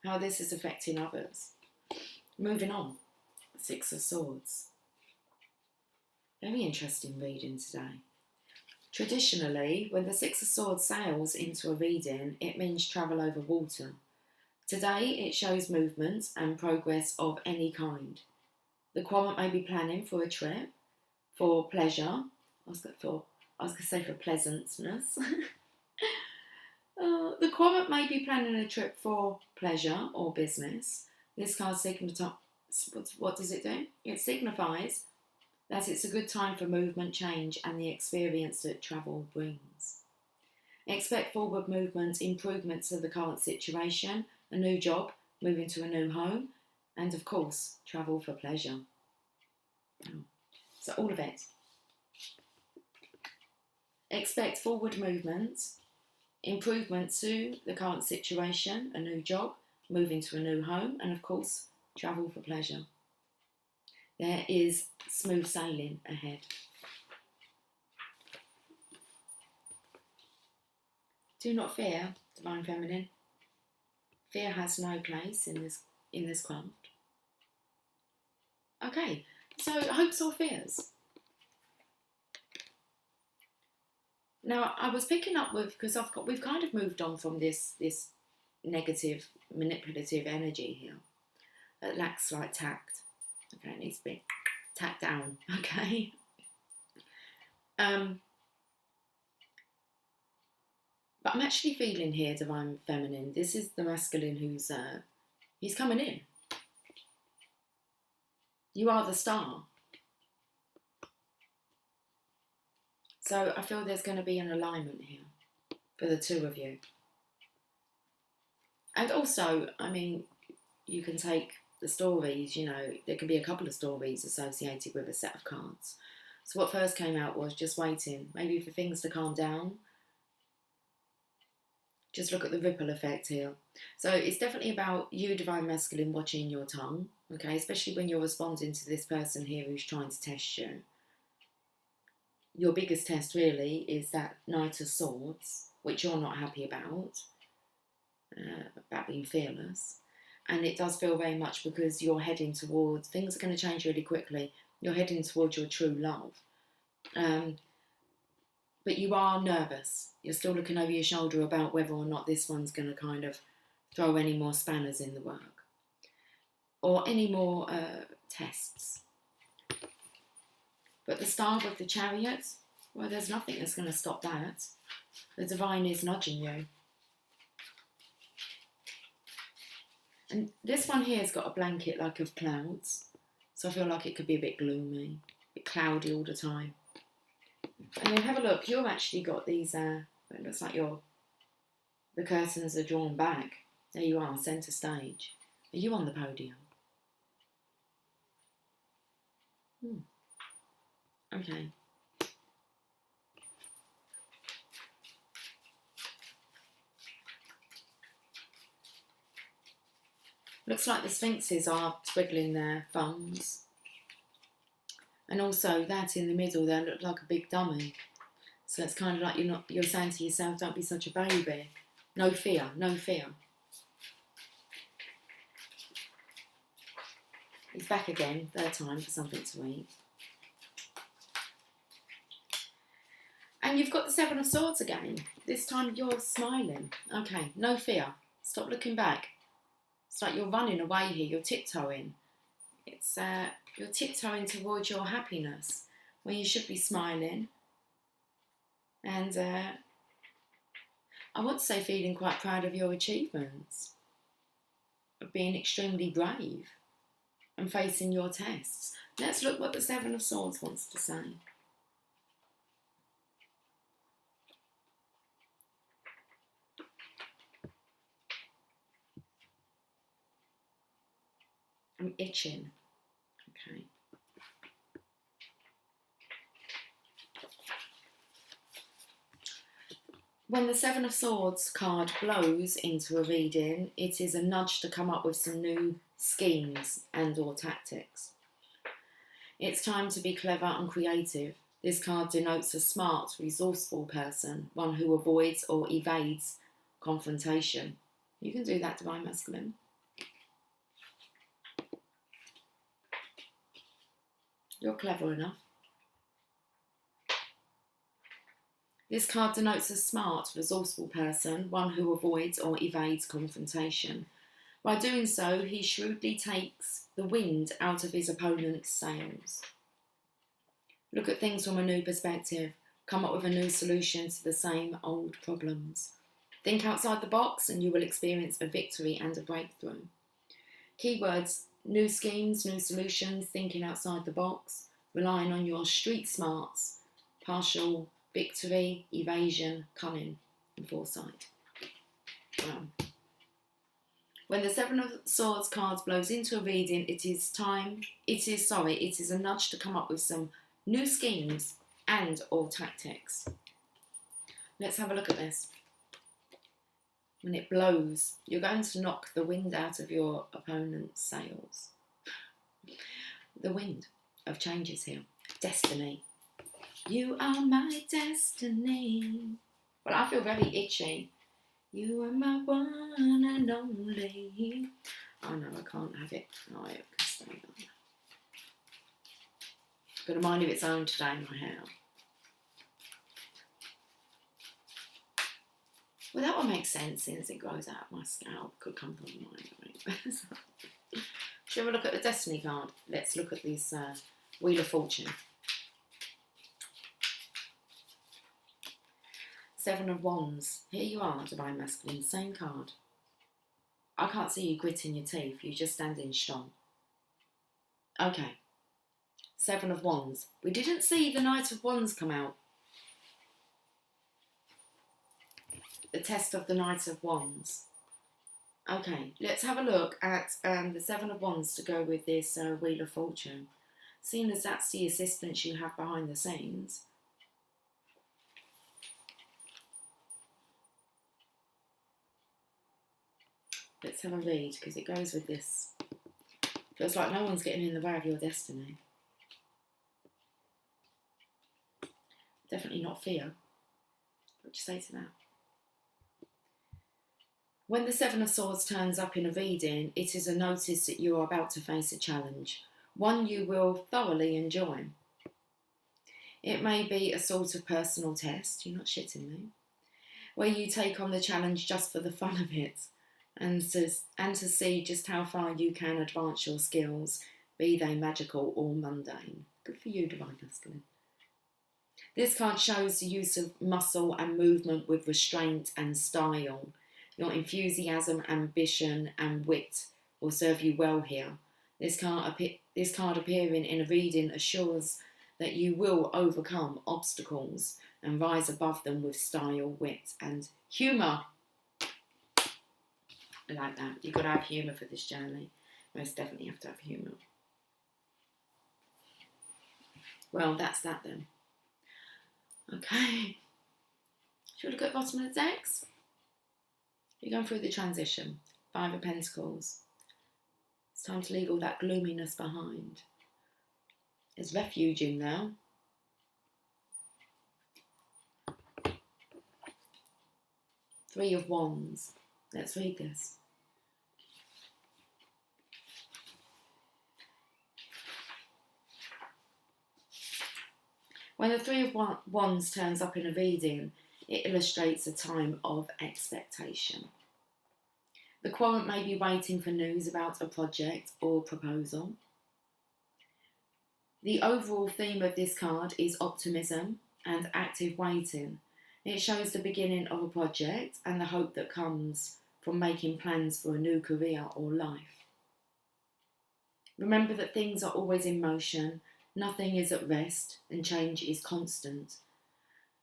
How this is affecting others. Moving on. Six of Swords. Very interesting reading today. Traditionally, when the Six of Swords sails into a reading, it means travel over water. Today, it shows movement and progress of any kind. The querent may be planning for a trip, for pleasure. I was going to say for pleasantness. The querent may be planning a trip for pleasure or business. This card signifies, what does it do? It signifies that it's a good time for movement, change, and the experience that travel brings. Expect forward movement, improvements of the current situation, a new job, moving to a new home, and of course, travel for pleasure. So all of it. Expect forward movement, improvement to the current situation, a new job, moving to a new home, and of course, travel for pleasure. There is smooth sailing ahead. Do not fear, divine feminine. Fear has no place in this craft. Okay, so hopes or fears. Now, I was picking up with, because we've kind of moved on from this negative, manipulative energy here that lacks like tact. Okay, it needs to be tacked down. Okay. But I'm actually feeling here, divine feminine. This is the masculine who's he's coming in. You are the star. So I feel there's going to be an alignment here for the two of you. And also, I mean, you can take the stories, you know, there can be a couple of stories associated with a set of cards. So what first came out was just waiting, maybe for things to calm down. Just look at the ripple effect here. So it's definitely about you, Divine Masculine, watching your tongue, okay? Especially when you're responding to this person here who's trying to test you. Your biggest test really is that Knight of Swords, which you're not happy about being fearless. And it does feel very much because you're heading towards, things are going to change really quickly. You're heading towards your true love. But you are nervous. You're still looking over your shoulder about whether or not this one's going to kind of throw any more spanners in the work. Or any more tests. But the Star with the Chariot, well, there's nothing that's going to stop that. The Divine is nudging you. And this one here has got a blanket like of clouds. So I feel like it could be a bit gloomy, a bit cloudy all the time. And then have a look, you've actually got these, it looks like the curtains are drawn back. There you are, centre stage. Are you on the podium? Okay. Looks like the Sphinxes are twiddling their thumbs. And also that in the middle there looked like a big dummy. So it's kind of like you're saying to yourself, don't be such a baby. No fear, no fear. He's back again, third time for something to eat. And you've got the Seven of Swords again. This time you're smiling. Okay, no fear. Stop looking back. It's like you're running away here, you're tiptoeing. It's you're tiptoeing towards your happiness when you should be smiling. And I want to say feeling quite proud of your achievements, of being extremely brave and facing your tests. Let's look what the Seven of Swords wants to say. I'm itching. Okay. When the Seven of Swords card blows into a reading, it is a nudge to come up with some new schemes and or tactics. It's time to be clever and creative. This card denotes a smart, resourceful person, one who avoids or evades confrontation. You can do that, Divine Masculine. You're clever enough. This card denotes a smart, resourceful person, one who avoids or evades confrontation. By doing so, he shrewdly takes the wind out of his opponent's sails. Look at things from a new perspective. Come up with a new solution to the same old problems. Think outside the box and you will experience a victory and a breakthrough. Keywords: new schemes, new solutions, thinking outside the box, relying on your street smarts, partial victory, evasion, cunning, and foresight. Wow. When the Seven of Swords card blows into a reading, it is a nudge to come up with some new schemes and or tactics. Let's have a look at this. When it blows, you're going to knock the wind out of your opponent's sails. The wind of change is here. Destiny. You are my destiny. Well, I feel very itchy. You are my one and only. Oh no, I can't have it. Oh, it can stay on. Got a mind of its own today, my hair. Well, that one makes sense since it grows out of my scalp. Could come from mine. Shall we look at the Destiny card? Let's look at this Wheel of Fortune. Seven of Wands. Here you are, Divine Masculine. Same card. I can't see you gritting your teeth. You're just standing strong. Okay. Seven of Wands. We didn't see the Knight of Wands come out. The test of the Knight of Wands. Okay, let's have a look at the Seven of Wands to go with this Wheel of Fortune. seeing as that's the assistance you have behind the scenes. Let's have a read, because it goes with this. Feels like no one's getting in the way of your destiny. Definitely not fear. What do you say to that? When the Seven of Swords turns up in a reading, it is a notice that you are about to face a challenge, one you will thoroughly enjoy. It may be a sort of personal test, you're not shitting me, where you take on the challenge just for the fun of it, and to see just how far you can advance your skills, be they magical or mundane. Good for you, Divine Masculine. This card shows the use of muscle and movement with restraint and style. Your enthusiasm, ambition and wit will serve you well here. This card appearing in a reading assures that you will overcome obstacles and rise above them with style, wit and humour. I like that. You've got to have humour for this journey. Most definitely have to have humour. Well, that's that then. Okay. Should we look at the bottom of the decks? You're going through the transition. 5 of Pentacles. It's time to leave all that gloominess behind. There's refuge in there. Three of Wands. Let's read this. When the Three of Wands turns up in a reading, it illustrates a time of expectation. The querent may be waiting for news about a project or proposal. The overall theme of this card is optimism and active waiting. It shows the beginning of a project and the hope that comes from making plans for a new career or life. Remember that things are always in motion, nothing is at rest, and change is constant.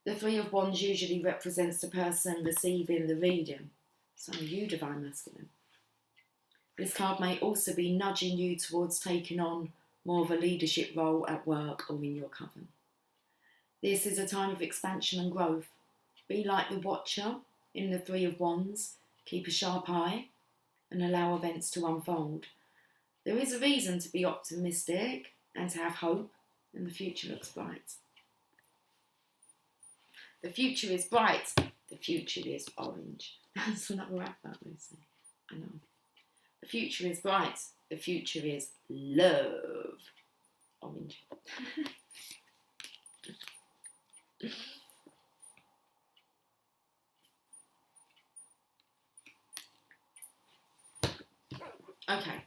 The Three of Wands usually represents the person receiving the reading. So you, Divine Masculine. This card may also be nudging you towards taking on more of a leadership role at work or in your coven. This is a time of expansion and growth. Be like the Watcher in the Three of Wands. Keep a sharp eye and allow events to unfold. There is a reason to be optimistic and to have hope, and the future looks bright. The future is bright. The future is orange. That's another advert, Lucy. I know. The future is bright. The future is love. Orange. Okay.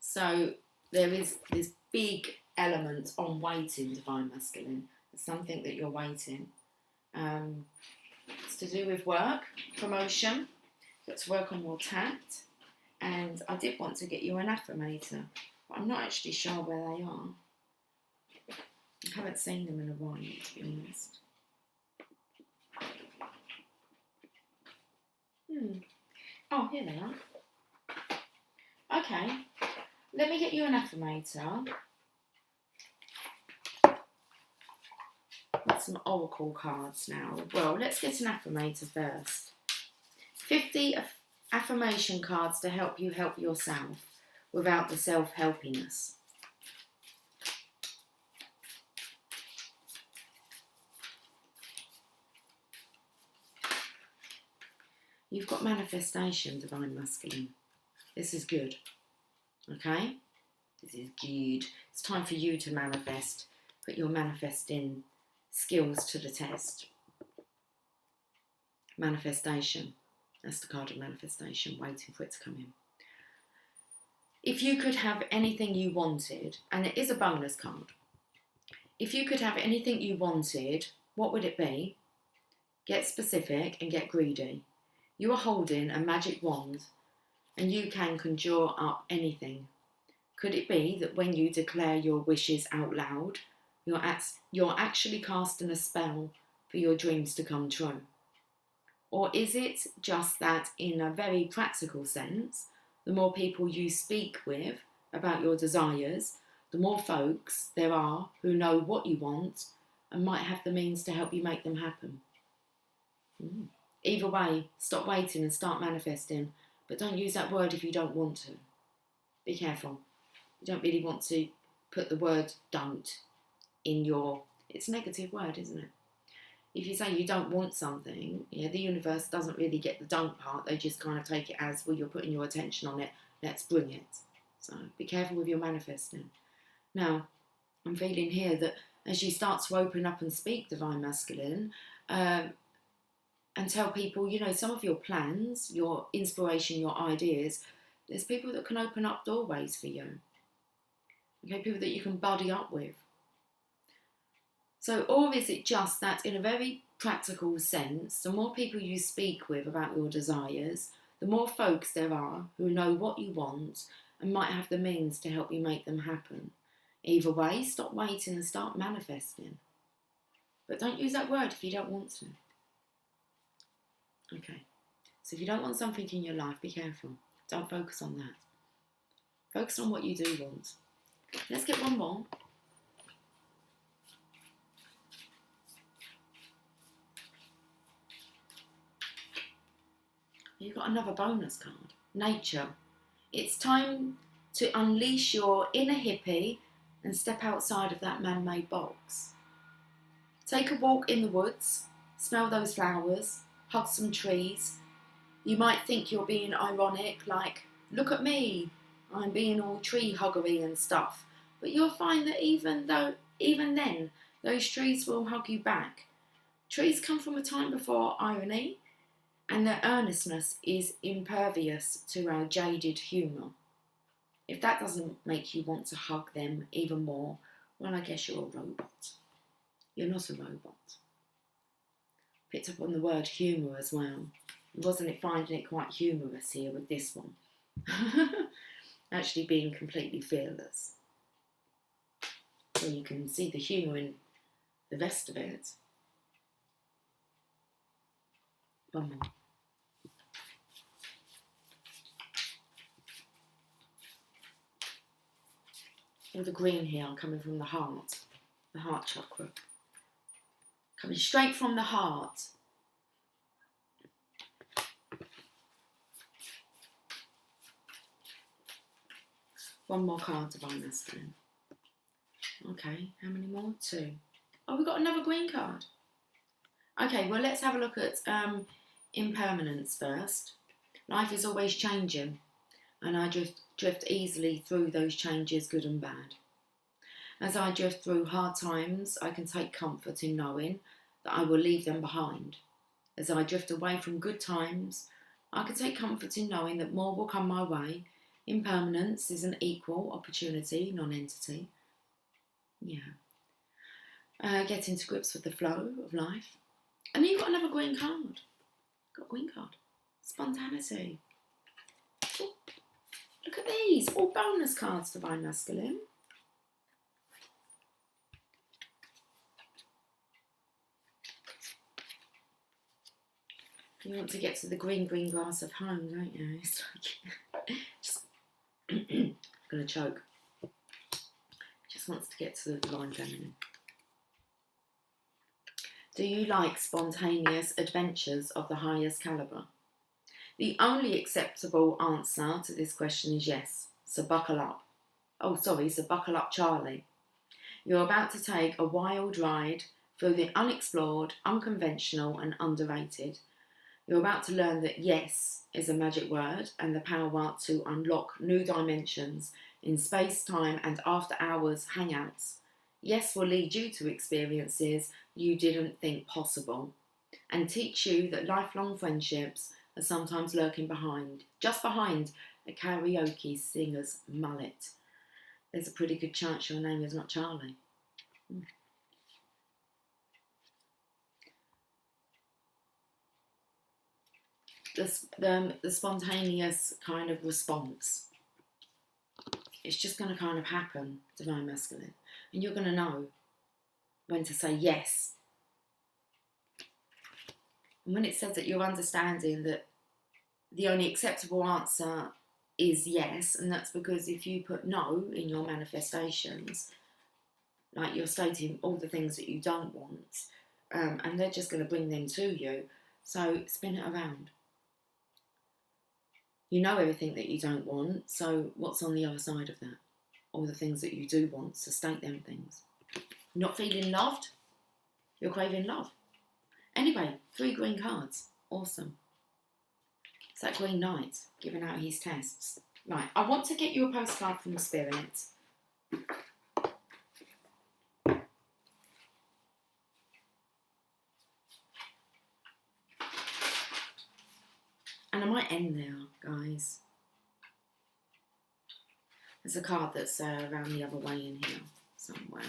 So there is this big element on waiting, Divine Masculine. It's something that you're waiting. It's to do with work, promotion. You've got to work on your tact. And I did want to get you an affirmator, but I'm not actually sure where they are. I haven't seen them in a while, to be honest. Oh, here they are. Okay, let me get you an affirmator. Got some oracle cards now. Well, let's get an affirmator first. 50 affirmation cards to help you help yourself without the self-helpiness. You've got manifestation, Divine Masculine. This is good. Okay? This is good. It's time for you to manifest. Put your manifesting skills to the test. Manifestation. That's the card of manifestation, waiting for it to come in. If you could have anything you wanted, and it is a bonus card. If you could have anything you wanted, what would it be? Get specific and get greedy. You are holding a magic wand and you can conjure up anything. Could it be that when you declare your wishes out loud, you're actually casting a spell for your dreams to come true? Or is it just that in a very practical sense, the more people you speak with about your desires, the more folks there are who know what you want and might have the means to help you make them happen. Either way, stop waiting and start manifesting. But don't use that word if you don't want to. Be careful. You don't really want to put the word don't in your... It's a negative word, isn't it? If you say you don't want something, the universe doesn't really get the don't part. They just kind of take it as, well, you're putting your attention on it. Let's bring it. So be careful with your manifesting. Now, I'm feeling here that as you start to open up and speak Divine Masculine, and tell people, some of your plans, your inspiration, your ideas, there's people that can open up doorways for you. Okay, people that you can buddy up with. So, or is it just that in a very practical sense, the more people you speak with about your desires, the more folks there are who know what you want and might have the means to help you make them happen. Either way, stop waiting and start manifesting. But don't use that word if you don't want to. Okay, so if you don't want something in your life, be careful. Don't focus on that. Focus on what you do want. Let's get one more. You've got another bonus card. Nature. It's time to unleash your inner hippie and step outside of that man-made box. Take a walk in the woods, smell those flowers, hug some trees. You might think you're being ironic, like, look at me, I'm being all tree huggery and stuff. But you'll find that even then, those trees will hug you back. Trees come from a time before irony, and their earnestness is impervious to our jaded humour. If that doesn't make you want to hug them even more, well, I guess you're a robot. You're not a robot. Picked up on the word humour as well. Wasn't it finding it quite humorous here with this one? Actually being completely fearless. So you can see the humour in the rest of it. One more. All the green here are coming from the heart chakra. Coming straight from the heart. One more card, Divine Masculine. Okay, how many more? 2. Oh, we've got another green card. Okay, well, let's have a look at impermanence first. Life is always changing, and I drift easily through those changes, good and bad. As I drift through hard times, I can take comfort in knowing that I will leave them behind. As I drift away from good times, I can take comfort in knowing that more will come my way. Impermanence is an equal opportunity, non-entity. Getting to grips with the flow of life. And then you've got another green card. Got a green card. Spontaneity. Ooh, look at these. All bonus cards, Divine Masculine. You want to get to the green grass of home, don't you? It's like, I'm going to choke. Just wants to get to the divine feminine. Do you like spontaneous adventures of the highest calibre? The only acceptable answer to this question is yes. So buckle up. So buckle up, Charlie. You're about to take a wild ride through the unexplored, unconventional and underrated. You're about to learn that yes is a magic word and the power to unlock new dimensions in space, time and after hours hangouts. Yes will lead you to experiences you didn't think possible and teach you that lifelong friendships are sometimes lurking just behind a karaoke singer's mullet. There's a pretty good chance your name is not Charlie. The spontaneous kind of response. It's just going to kind of happen, Divine Masculine. And you're going to know when to say yes. And when it says that you're understanding that the only acceptable answer is yes, and that's because if you put no in your manifestations, like you're stating all the things that you don't want, and they're just going to bring them to you. So spin it around. You know everything that you don't want, so what's on the other side of that? All the things that you do want, so state them things. Not feeling loved? You're craving love. Anyway, 3 green cards. Awesome. It's that Green Knight giving out his tests. Right, I want to get you a postcard from the Spirit. And I might end there, guys. There's a card that's around the other way in here somewhere.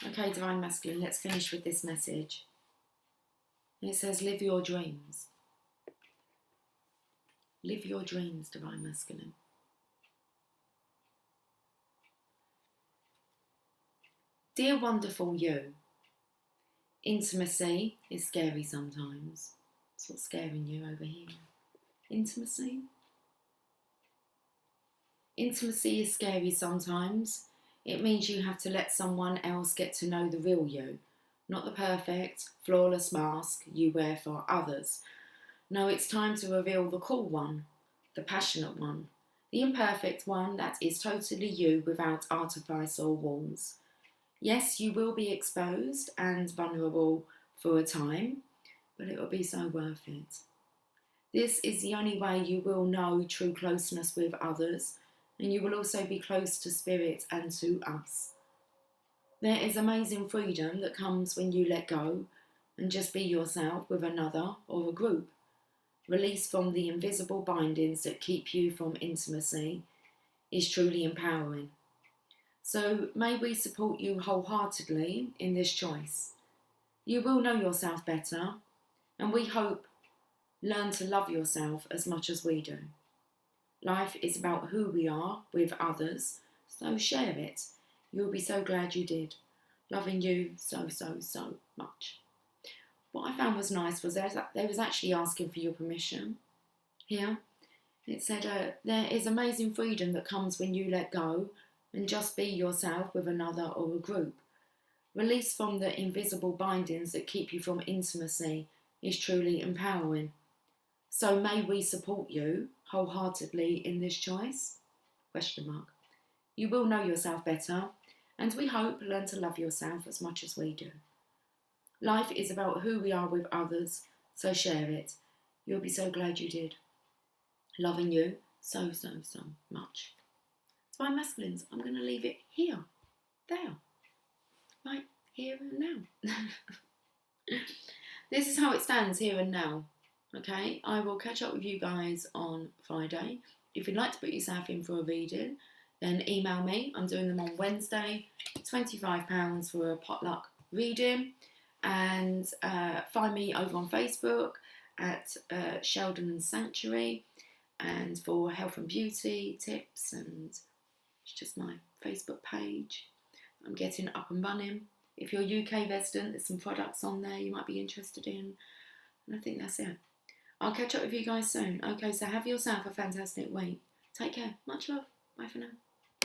Okay, Divine Masculine, let's finish with this message. And it says, live your dreams. Live your dreams, Divine Masculine. Dear wonderful you, intimacy is scary sometimes. That's what's scaring you over here. Intimacy. Intimacy is scary sometimes. It means you have to let someone else get to know the real you, not the perfect, flawless mask you wear for others. No, it's time to reveal the cool one, the passionate one, the imperfect one that is totally you without artifice or walls. Yes, you will be exposed and vulnerable for a time, but it will be so worth it. This is the only way you will know true closeness with others, and you will also be close to Spirit and to us. There is amazing freedom that comes when you let go and just be yourself with another or a group. Release from the invisible bindings that keep you from intimacy is truly empowering. So may we support you wholeheartedly in this choice. You will know yourself better, and we hope learn to love yourself as much as we do. Life is about who we are with others, so share it. You'll be so glad you did. Loving you so, so, so much. What I found was nice was they was actually asking for your permission here. It said, there is amazing freedom that comes when you let go and just be yourself with another or a group. Release from the invisible bindings that keep you from intimacy is truly empowering. So may we support you wholeheartedly in this choice? ? You will know yourself better, and we hope learn to love yourself as much as we do. Life is about who we are with others, so share it. You'll be so glad you did. Loving you so, so, so much. So my masculines, I'm going to leave it here, there, right here and now. This is how it stands here and now. Okay, I will catch up with you guys on Friday. If you'd like to put yourself in for a reading, then email me. I'm doing them on Wednesday. £25 for a potluck reading. And find me over on Facebook at Sheldon Sanctuary, and for health and beauty tips, and it's just my Facebook page. I'm getting up and running. If you're UK resident, there's some products on there you might be interested in. And I think that's it. I'll catch up with you guys soon. Okay, so have yourself a fantastic week. Take care. Much love. Bye for now.